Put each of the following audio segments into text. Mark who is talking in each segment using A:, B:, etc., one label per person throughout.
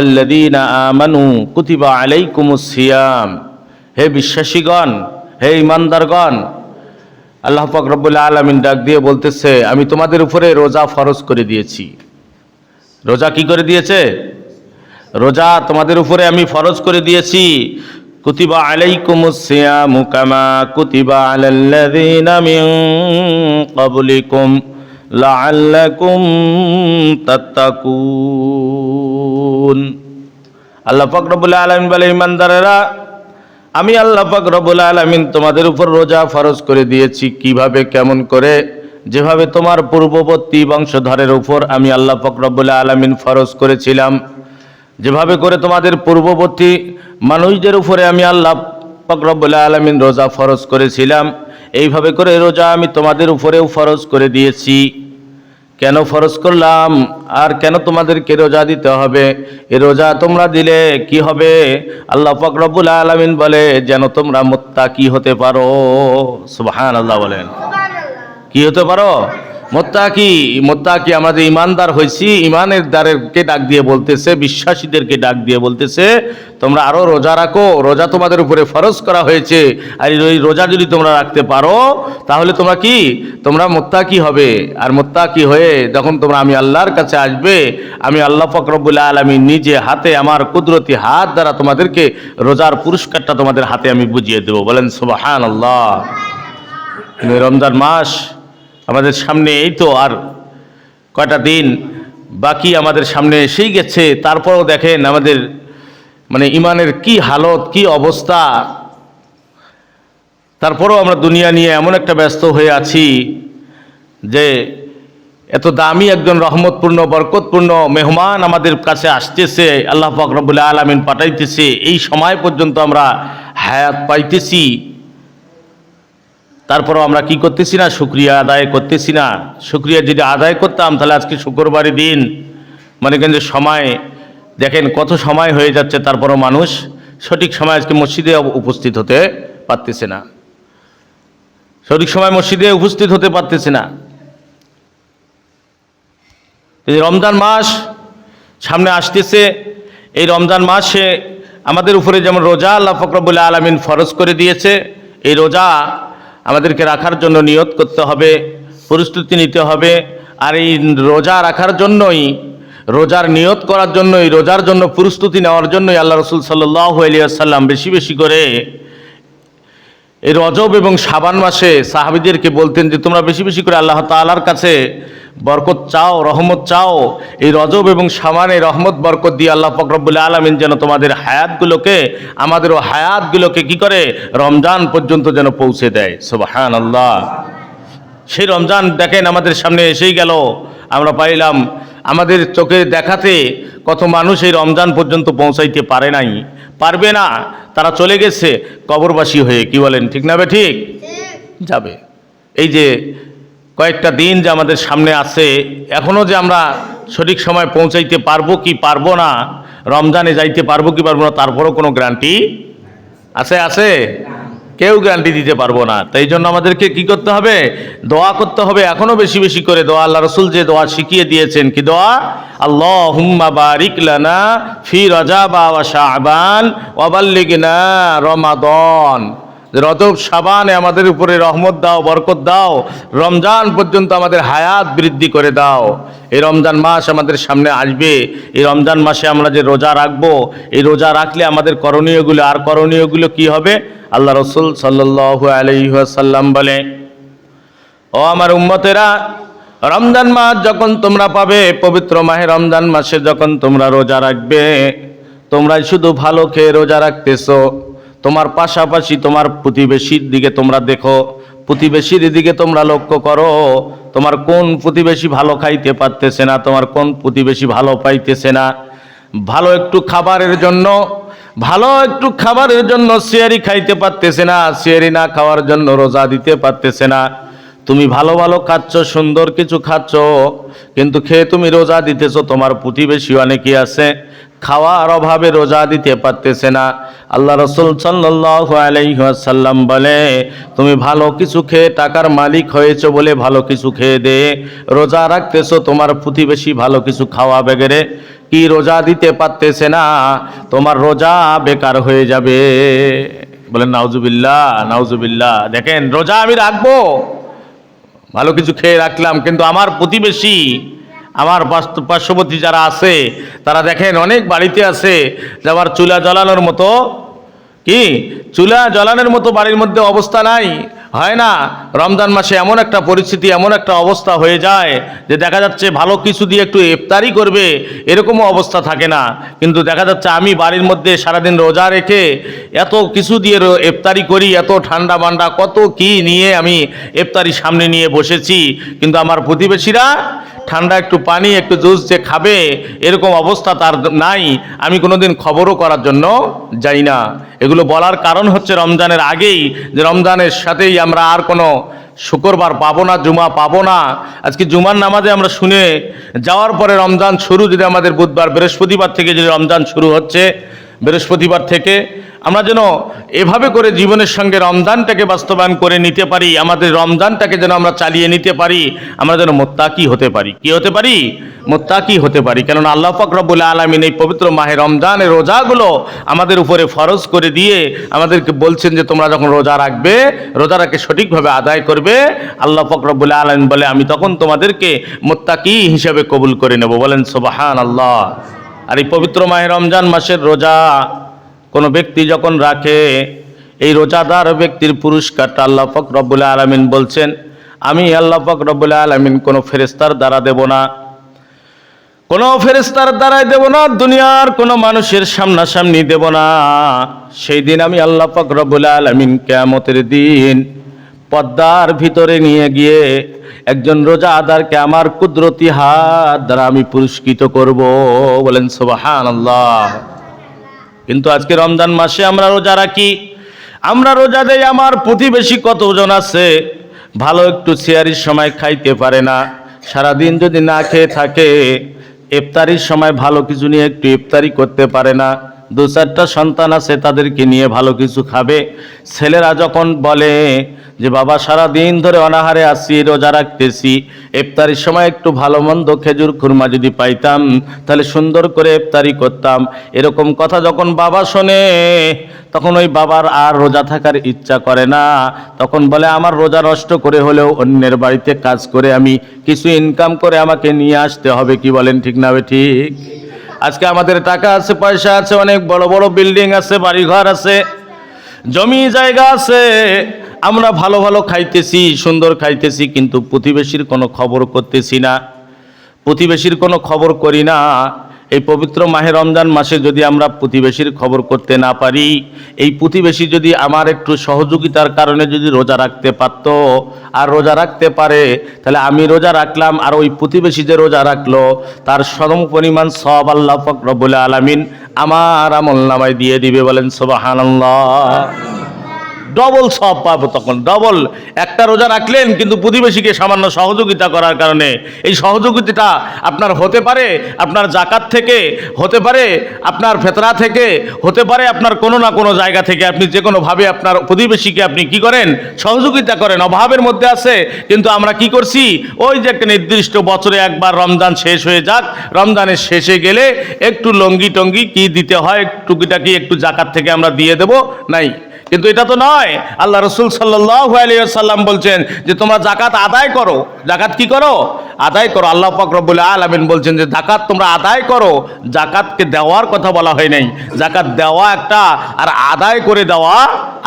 A: আল্লাযীনা আমানু কুতিবা আলাইকুমুস সিয়াম, হে বিশ্বাসীগণ, হে ঈমানদারগণ, আল্লাহ পাক রব্বুল আলামিন ডাক দিয়ে বলতেছে, আমি তোমাদের উপরে রোজা ফরজ করে দিয়েছি। রোজা কি করে দিয়েছে? রোজা তোমাদের উপরে আমি ফরজ করে দিয়েছি। কুতিবা আলাইকুমুস সিয়ামু কামা কুতিবা আলাল্লাযীনা মিন ক্বাবলিকুম লাআল্লাকুম তাত্তাকুন। আল্লাহ পাক রব্বুল আলামিন বলে, ঈমানদারেরা, আমি আল্লাহ পাক রব্বুল আলামিন তোমাদের উপর রোজা ফরজ করে দিয়েছি। কিভাবে, কেমন করে? যেভাবে তোমার পূর্ববর্তী বংশধরের উপর আমি আল্লাহ পাক রব্বুল আলামিন ফরজ করেছিলাম, যেভাবে করে তোমাদের পূর্ববর্তী মানুষদের উপরে আমি আল্লাহ পাক রব্বুল আলামিন রোজা ফরজ করেছিলাম, এইভাবে করে রোজা আমি তোমাদের উপরেও ফরজ করে দিয়েছি। কেন ফরজ করলাম আর কেন তোমাদেরকে রোজা দিতে হবে? এই রোজা তোমরা দিলে কি হবে? আল্লাহ পাক রব্বুল আলামিন বলে, যেন তোমরা মুত্তাকি হতে পারো। সুবহানাল্লাহ বলেন। কি হতে পারো? মুত্তাকি। মুত্তাকি আমরা যে ইমানদার হয়েছি, ইমানের দ্বারকে ডাক দিয়ে বলতেছে, বিশ্বাসীদেরকে ডাক দিয়ে বলতেছে, তোমরা আরো রোজা রাখো। রোজা তোমাদের উপরে ফরজ করা হয়েছে, আর এই রোজা যদি তোমরা রাখতে পারো তাহলে তোমরা কি? তোমরা মুত্তাকি হবে। আর মুত্তাকি হয়ে যখন তোমরা আমি আল্লাহর কাছে আসবে, আমি আল্লাহ পাক রব্বুল আলামিন নিজে হাতে আমার কুদরতি হাত দ্বারা তোমাদেরকে রোজার পুরস্কারটা তোমাদের হাতে আমি বুঝিয়ে দেব। বলেন সুবহানাল্লাহ। রমজান মাস আমাদের সামনে, এই তো আর কয়টা দিন বাকি আমাদের সামনে এসেই গেছে। তারপরেও দেখেন আমাদের ইমানের কি হালত, কি অবস্থা। তারপরেও আমরা দুনিয়া নিয়ে এমন একটা ব্যস্ত হয়ে আছি যে এত দামি একজন রহমতপূর্ণ বরকতপূর্ণ মেহমান আমাদের কাছে আসতেছে, আল্লাহ পাক রব্বুল আলামিন পাঠাইতেছে, এই সময় পর্যন্ত আমরা হায়াত পাইতেছি। তারপরও আমরা কি করতেছি না? শুকরিয়া আদায় করতেছি না। শুকরিয়া যদি আদায় করতাম তাহলে আজকে শুক্রবারের দিন, যে সময় দেখেন কত সময় হয়ে যাচ্ছে, তারপরও মানুষ সঠিক সময় আজকে মসজিদে উপস্থিত হতে পারতেছে না, সঠিক সময় মসজিদে উপস্থিত হতে পারতেছে না। এই রমজান মাস সামনে আসতেছে, এই রমজান মাসে আমাদের উপরে যেমন রোজা আল্লাহ পাক রব্বুল আলামিন ফরজ করে দিয়েছে, এই রোজা আমাদেরকে রাখার জন্য নিয়ত করতে হবে, প্রস্তুতি নিতে হবে। আর এই রোজা রাখার জন্যই, রোজার নিয়ত করার জন্যই, রোজার জন্য প্রস্তুতি নেওয়ার জন্যই আল্লাহ রাসূল সাল্লাল্লাহু আলাইহি ওয়াসাল্লাম বেশি বেশি করে এই রজব এবং শাবান মাসে সাহাবীদেরকে বলতেন যে তোমরা বেশি বেশি করে আল্লাহ তাআলার কাছে বরকত চাও, রহমত চাও। এই রজব এবং শাবানে রহমত বরকত দিয়ে আল্লাহ পাক রব্বুল আলামিন যেন তোমাদের হায়াতগুলোকে, আমাদেরও হায়াতগুলোকে কি করে রমজান পর্যন্ত যেন পৌঁছে দেয়। সুবহানাল্লাহ। সেই রমজান দেখেন আমাদের সামনে এসেই গেল। আমরা পাইলাম আমাদের চোখে দেখাতে কত মানুষ এই রমজান পর্যন্ত পৌঁছাইতে পারে নাই, পারবে না, তারা চলে গেছে কবরবাসী হয়ে। কি বলেন, ঠিক না? ঠিক যাবে। এই যে কয়েকটা দিন যে আমাদের সামনে আছে, এখনও যে আমরা সঠিক সময় পৌঁছাইতে পারবো কি পারবো না, রমজানে যাইতে পারবো কি পারবো না, তারপরও কোনো গ্যারান্টি আছে? কেউ গ্যারান্টি দিতে পারবো না। তাই জন্য আমাদেরকে কি করতে হবে? দোয়া করতে হবে, এখনো বেশি বেশি করে দোয়া। আল্লাহ রাসূল যে দোয়া শিখিয়ে দিয়েছেন, কি দোয়া? আল্লাহুম্মা বারিক লানা ফি রজব ওয়া শাবান ওয়া বাল্লিগনা রমাদান। রজব শাবানে আমাদের উপরে রহমত দাও, বরকত দাও, রমজান পর্যন্ত আমাদের হায়াত বৃদ্ধি করে দাও। এই রমজান মাস আমাদের সামনে আসবে, এই রমজান মাসে আমরা যে রোজা রাখবো, এই রোজা রাখলে আমাদের করণীয়গুলো, আর করণীয়গুলো কি হবে? আল্লাহ রাসূল সাল্লাল্লাহু আলাইহি ওয়াসাল্লাম বলে, ও আমার উম্মতেরা, রমজান মাস যখন তোমরা পাবে, পবিত্র মাহে রমজান মাসে যখন তোমরা রোজা রাখবে, তোমরা শুধু ভালো খেয়ে রোজা রাখতেছো, তোমার পাশাপাশি তোমার প্রতিবেশীর দিকে তোমরা দেখো, প্রতিবেশীর দিকে তোমরা লক্ষ্য করো, তোমার কোন প্রতিবেশী ভালো খাইতে পারতেছে না, তোমার কোন প্রতিবেশী ভালো পাইতেছে না। ভালো একটু খাবারের জন্য সিয়ারি খাইতে পারতেছে না, সিয়ারি না খাওয়ার জন্য রোজা দিতে পারতেছে না। তুমি ভালো ভালো খাচ্ছ, সুন্দর কিছু খাচ্ছ, কিন্তু খেয়ে তুমি রোজা দিতেছো। তোমার প্রতিবেশী অনেকেই আছে খাওয়ার অভাবে রোজা দিতে পারতেছে না। আল্লাহ রাসূল সাল্লাল্লাহু আলাইহি ওয়াসাল্লাম বলে, তুমি ভালো কিছু খেয়ে টাকার মালিক হয়েছো বলে ভালো কিছু খেয়ে দে, রোজা রাখতেছো, তোমার প্রতিবেশী ভালো কিছু খাওয়া বেগেরে কি রোজা দিতে পারতেছে না, তোমার রোজা বেকার হয়ে যাবে। বলেন নাউজুবিল্লাহ, নাউজুবিল্লাহ। দেখেন, রোজা আমি রাখবো, ভালো কিছু খেয়ে রাখলাম, কিন্তু আমার প্রতিবেশী, আমার পার্শ্ববর্তী যারা আছে, তারা দেখেন অনেক বাড়িতে আছে যে আমার চুলা জ্বালানোর মতো, কি চুলা জ্বালানোর মতো বাড়ির মধ্যে অবস্থা নাই। হয় না, রমজান মাসে এমন একটা পরিস্থিতি, এমন একটা অবস্থা হয়ে যায় যে দেখা যাচ্ছে ভালো কিছু দিয়ে একটু ইফতারি করবে এরকমও অবস্থা থাকে না। কিন্তু দেখা যাচ্ছে আমি বাড়ির মধ্যে সারাদিন রোজা রেখে এত কিছু দিয়ে ইফতারি করি, এত ঠান্ডা মান্ডা কত কি নিয়ে আমি ইফতারি সামনে নিয়ে বসেছি, কিন্তু আমার প্রতিবেশীরা ঠান্ডা একটু পানি, একটু জুস যে খাবে এরকম অবস্থা তার নাই। আমি কোনোদিন খবরও করার জন্য যাই না। এগুলো বলার কারণ হচ্ছে রমজানের আগেই, যে রমজানের সাথেই আমরা আর কোনো শুক্রবার পাবো না, জুমা পাবো না। আজকে জুমার নামাজে আমরা শুনে যাওয়ার পরে রমজান শুরু যদি আমাদের বুধবার বৃহস্পতিবার থেকে যদি রমজান শুরু হচ্ছে, বৃহস্পতিবার থেকে আমরা যেন এভাবে করে জীবনের সঙ্গে রমজানটাকে বাস্তবায়ন করে নিতে পারি, আমাদের রমজানটাকে যেন আমরা চালিয়ে নিতে পারি, আমরা যেন মুত্তাকি হতে পারি। কি হতে পারি? মুত্তাকি হতে পারি। কেননা আল্লাহ পাক রব্বুল আলামিন এই পবিত্র মাহে রমজানের রোজাগুলো আমাদের উপরে ফরজ করে দিয়ে আমাদেরকে বলছেন যে তোমরা যখন রোজা রাখবে, রোজাটাকে সঠিকভাবে আদায় করবে, আল্লাহ পাক রব্বুল আলামিন বলে আমি তখন তোমাদেরকে মুত্তাকি হিসেবে কবুল করে নেব। বলেন সুবহানাল্লাহ। আর এই পবিত্র মাহে রমজান মাসের রোজা কোনো ব্যক্তি যখন রাখে, এই রোজাদার ব্যক্তির পুরস্কারটা আল্লাহ পাক রব্বুল আলামিন বলছেন, আমি আল্লাহ পাক রব্বুল আলামিন কোনো ফেরেশতার দ্বারা দেব না, কোনো ফেরেশতার দ্বারাই দেব না, দুনিয়ার কোনো মানুষের সামনাসামনি দেব না। সেই দিন আমি আল্লাহ পাক রব্বুল আলামিন কিয়ামতের দিন পর্দার ভিতরে নিয়ে গিয়ে একজন রোজাদারকে আমার কুদরতি হাত দ্বারা আমি পুরস্কৃত করব। বলেন সুবহানাল্লাহ। কিন্তু আজকে রমজান মাসে আমরা রোজা রাখি, আমরা রোজা দেই, আমার প্রতিবেশী কতজন আছে ভালো একটু সিয়ারির সময় খাইতে পারে না, সারাদিন যদি না খেয়ে থাকে, ইফতারির সময় ভালো কিছু নিয়ে একটু ইফতারি করতে পারে না, দু চারটা সন্তান আছে তাদেরকে নিয়ে ভালো কিছু খাবে। ছেলেরা যখন বলে যে বাবা সারা দিন ধরে অনাহারে আছি, রোজা রাখতেছি, ইফতারির সময় একটু ভালো মন্দ খেজুর খুরমা যদি পাইতাম তাহলে সুন্দর করে ইফতারি করতাম, এরকম কথা যখন বাবা শোনে তখন ওই বাবার আর রোজা থাকার ইচ্ছা করে না। তখন বলে আমার রোজা নষ্ট করে হলেও অন্যের বাড়িতে কাজ করে আমি কিছু ইনকাম করে আমাকে নিয়ে আসতে হবে। কি বলেন, ঠিক না ঠিক? আজকে আমাদের টাকা আছে, পয়সা আছে, অনেক বড় বড় বিল্ডিং আছে, বাড়িঘর আছে, জমি জায়গা আছে, আমরা ভালো ভালো খাইতেছি, সুন্দর খাইতেছি, কিন্তু প্রতিবেশীর কোনো খবর করতেছি না, প্রতিবেশীর কোনো খবর করি না। এই পবিত্র মাহে রমজান মাসে যদি আমরা প্রতিবেশীর খবর করতে না পারি, এই প্রতিবেশী যদি আমার একটু সহযোগিতার কারণে যদি রোজা রাখতে পারত আর রোজা রাখতে পারে, তাহলে আমি রোজা রাখলাম আর ওই প্রতিবেশী যে রোজা রাখলো তার সম পরিমাণ সওয়াব আল্লাহ পাক রব্বুল আলামিন আমার আমলনামায় দিয়ে দিবে। বলেন সুবহানাল্লাহ। ডবল সওয়াব পাবো তখন, ডবল। একটা রোজা রাখলেন কিন্তু প্রতিবেশীকে সামান্য সহযোগিতা করার কারণে, এই সহযোগিতাটা আপনার হতে পারে আপনার জাকাত থেকে, হতে পারে আপনার ফেতরা থেকে, হতে পারে আপনার কোনো না কোনো জায়গা থেকে, আপনি যে কোনোভাবে আপনার প্রতিবেশীকে আপনি কি করেন, সহযোগিতা করেন। অভাবের মধ্যে আছে, কিন্তু আমরা কি করছি, ওই যে একটা নির্দিষ্ট বছরে একবার রমজান শেষ হয়ে যাক, রমজানের শেষে গেলে একটু লঙ্গি টঙ্গি কি দিতে হয়, টুকিটাকি একটু জাকাত থেকে আমরা দিয়ে দেব, নাই। কিন্তু এটা তো নয়। আল্লাহ রাসূল সাল্লাল্লাহু আলাইহি ওয়াসাল্লাম বলছেন যে তোমরা জাকাত আদায় করো। জাকাত কি করো? আদায় করো। আল্লাহ পাক রব্বুল আলামিন বলছেন যে জাকাত তোমরা আদায় করো। জাকাতকে দেওয়ার কথা বলা হয় নাই। জাকাত দেওয়া একটা আর আদায় করে দেওয়া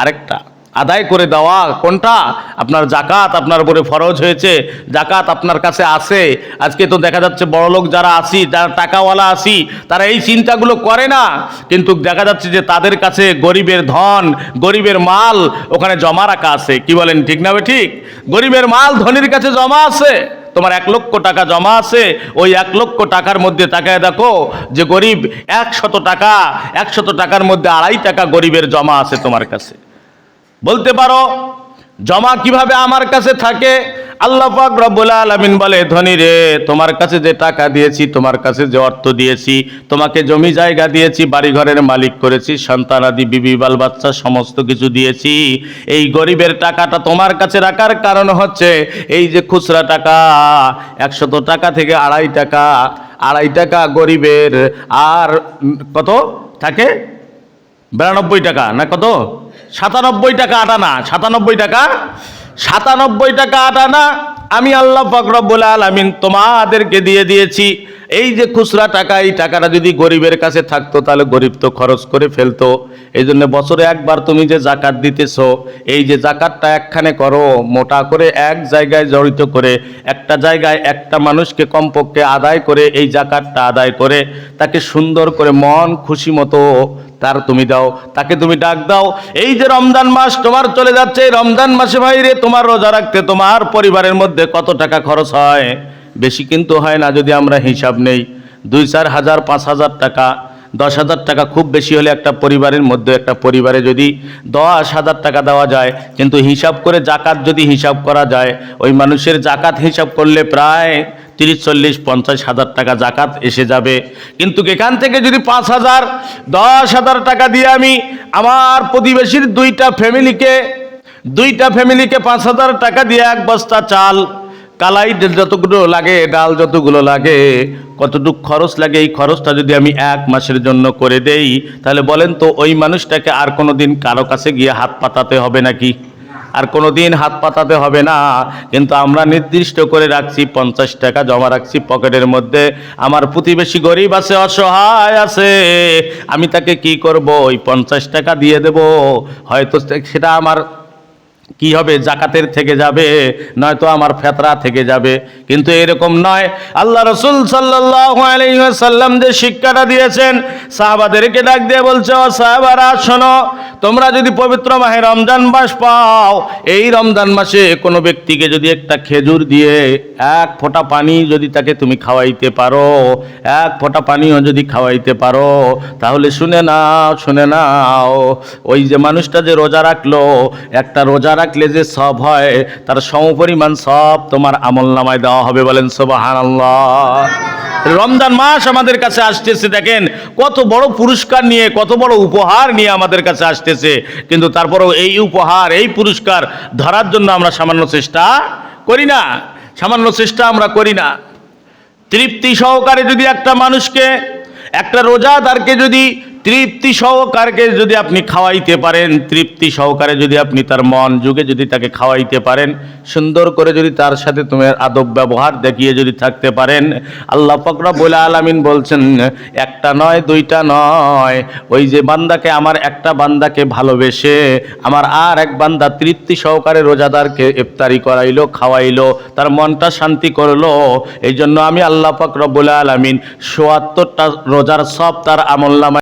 A: আরেকটা। আদায় করে দেওয়া কোনটা? আপনার জাকাত আপনার উপরে ফরজ হয়েছে, জাকাত আপনার কাছে আছে। আজকে তো দেখা যাচ্ছে বড়লোক যারা আছি, যারা টাকাওয়ালা আছি, তারা এই চিন্তাগুলো করে না, কিন্তু দেখা যাচ্ছে যে তাদের কাছে গরিবের ধন, গরিবের মাল ওখানে জমা রাখা আছে। কি বলেন, ঠিক না? ঠিক। গরিবের মাল ধনীর কাছে জমা আছে। তোমার 1 লক্ষ টাকা জমা আছে, ওই 1 লক্ষ টাকার মধ্যে তাকায় দেখো যে গরিব 100 টাকা, 100 টাকার মধ্যে 2.5 টাকা গরিবের জমা আছে তোমার কাছে। বলতে পারো জমা কিভাবে আমার কাছে থাকে? আল্লাহ পাক রব্বুল আলামিন বলে, ধনী রে, তোমার কাছে যে টাকা দিয়েছি, তোমার কাছে যে অর্থ দিয়েছি, তোমাকে জমি জায়গা দিয়েছি, বাড়ি ঘরের মালিক করেছি, সন্তান আদি বিবি বাল বাচ্চা সমস্ত কিছু দিয়েছি, এই গরিবের টাকাটা তোমার কাছে রাখার কারণ হচ্ছে এই যে খুচরা টাকা 100 টাকা থেকে আড়াই টাকা গরিবের, আর কত থাকে? 92 টাকা না কত? 97 টাকা আটানা, 97 টাকা আটানা আমি আল্লাহ পাক রব্বুল আলামিন তোমাদেরকে দিয়ে দিয়েছি। এই যে খুচরা টাকা, এই টাকাটা যদি গরিবের কাছে থাকতো তাহলে গরিব তো খরচ করে ফেলতো। এই জন্য বছরে একবার তুমি যে জাকাত দিতেছো, এই যে জাকাতটা একখানে করো, মোটা করে এক জায়গায় জড়িত করে, একটা জায়গায় একটা মানুষকে কমপক্ষে আদায় করে, এই জাকাতটা আদায় করে তাকে সুন্দর করে মন খুশি মতো তার তুমি দাও, তাকে তুমি ডাক দাও। এই যে রমজান মাস তোমার চলে যাচ্ছে, এই রমজান মাসে ভাই রে, তোমার রোজা রাখতে তোমার পরিবারের মধ্যে কত টাকা খরচ হয়? বেশি কিন্তু হয় না। যদি আমরা হিসাব নেই, 2-4 হাজার, 5,000 টাকা, 10,000 টাকা, খুব বেশি হলে একটা পরিবারের মধ্যে, একটা পরিবারে যদি 10,000 টাকা দেওয়া যায়, কিন্তু হিসাব করে জাকাত যদি হিসাব করা যায়, ওই মানুষের জাকাত হিসাব করলে প্রায় 30-40-50 হাজার টাকা জাকাত এসে যাবে। কিন্তু এখান থেকে যদি 5,000, 10,000 টাকা দিয়ে আমি আমার প্রতিবেশীর দুইটা ফ্যামিলিকে 5,000 টাকা দিয়ে এক বস্তা চাল, কালাই যতগুলো লাগে, ডাল যতগুলো লাগে, কতটুকু খরচ লাগে, এই খরচটা যদি আমি 1 মাসের জন্য করে দেই, তাহলে বলেন তো ওই মানুষটাকে আর কোনো দিন কারো কাছে গিয়ে হাত পাতাতে হবে নাকি? আর কোনো দিন হাত পাতাতে হবে না। কিন্তু আমরা নির্দিষ্ট করে রাখছি, 50 টাকা জমা রাখছি পকেটের মধ্যে, আমার প্রতিবেশী গরিব আছে, অসহায় আছে, আমি তাকে কি করব? ওই 50 টাকা দিয়ে দেব। হয়তো সেটা আমার কি হবে? জাকাতের থেকে যাবে, নয়তো আমার ফেতরা থেকে যাবে। কিন্তু এরকম নয়। আল্লাহ রাসূল সাল্লাল্লাহু আলাইহি ওয়াসাল্লাম যে শিক্ষাটা দিয়েছেন, সাহাবাদেরকে ডাক দিয়ে বলছে, ও সাহাবারা শোনো, তোমরা যদি পবিত্র মাহে রমজান মাস পাও, এই রমজান মাসে কোনো ব্যক্তিকে যদি একটা খেজুর দিয়ে 1 ফোঁটা পানি যদি তাকে তুমি খাওয়াইতে পারো, 1 ফোঁটা পানিও যদি খাওয়াইতে পারো, তাহলে শুনে নাও, ওই যে মানুষটা যে রোজা রাখলো, একটা রোজা রাখলে যে সব হয়, তার সমপরিমাণ সব তোমার আমলনামায় দেওয়া হবে। বলেন সুবহানাল্লাহ। রমজান মাস আমাদের কাছে আসতেছে, দেখেন কত বড় পুরস্কার নিয়ে, কত বড় উপহার নিয়ে আমাদের কাছে আসতেছে। কিন্তু তারপরেও এই উপহার, এই পুরস্কার ধরার জন্য আমরা সামান্য চেষ্টা আমরা করি না। তৃপ্তি সহকারে যদি একটা মানুষকে, একটা রোজাদারকে যদি তৃপ্তি সহকারে যদি আপনি খাওয়াইতে পারেন, তৃপ্তি সহকারে যদি আপনি তার মন যুগে যদি তাকে খাওয়াইতে পারেন, সুন্দর করে যদি তার সাথে তোমার আদব ব্যবহার দেখিয়ে যদি থাকতে পারেন, আল্লাহ পাক রব্বুল আলামিন বলছেন, একটা নয়, দুইটা নয়, ওই যে বান্দাকে, আমার একটা বান্দাকে ভালোবেসে আমার আর এক বান্দা তৃপ্তি সহকারে রোজাদারকে ইফতারি করাইলো, খাওয়াইলো, তার মনটা শান্তি করলো, এই জন্য আমি আল্লাহ পাক রব্বুল আলামিন ৭৪টা রোজার সব তার আমলনামায়